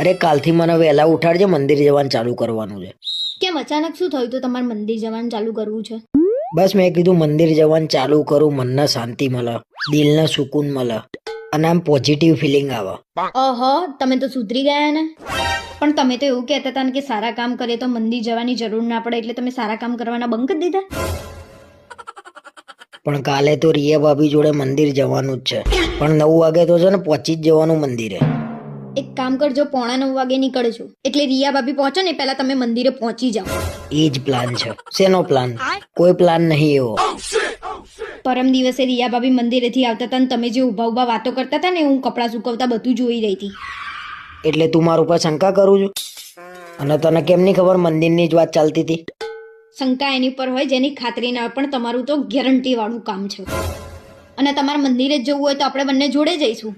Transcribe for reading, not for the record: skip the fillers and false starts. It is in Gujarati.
અરે કાલથી મને વહેલા ઉઠાડજે, મંદિર જવાનું ચાલુ કરવાનું છે. કેમ અચાનક શું થયું તો તમારે મંદિર જવાનું ચાલુ કરવું છે? બસ મેં કીધું મંદિર જવાનું ચાલુ કરું, મનને શાંતિ મળે, દિલને સુકૂન મળે અને આમ પોઝિટિવ ફિલિંગ આવે. ઓહો, તમે તો સુધરી ગયા ને. પણ તમે તો એવું કહેતા હતા ને કે સારા કામ કરીએ તો મંદિર જવાની જરૂર ના પડે, એટલે તમે સારા કામ કરવાના બંધ કરી દીધા. પણ કાલે તો રિયા ભાભી જોડે મંદિર જવાનું જ છે, પણ 9 વાગે તો છે ને પહોંચી જ જવાનું મંદિરે. એક કામ કરજો, 8:45 વાગે નીકળજો, એટલે રિયા ભાભી પહોંચો ને પહેલા તમે મંદિરે પહોંચી જાઓ. એ જ પ્લાન છે. શેનો પ્લાન? કોઈ પ્લાન નહીં એવો. પરમ દિવસે રિયા ભાભી મંદિરેથી આવતા હતા ને તમે જે ઊભા ઊભા વાતો કરતા હતા ને, હું કપડાં સુકવતા બધું જોઈ રહી હતી. એટલે તું મારા ઉપર શંકા કરું છું? અને તને કેમ નહીં ખબર મંદિરની જ વાત ચાલતી હતી? શંકા એની પર હોય જેની ખાતરી ના હોય, પણ તમારું તો ગેરંટી વાળું કામ છે. અને તમારે મંદિરે જ જવું હોય તો આપણે બંને જોડે જઈશું.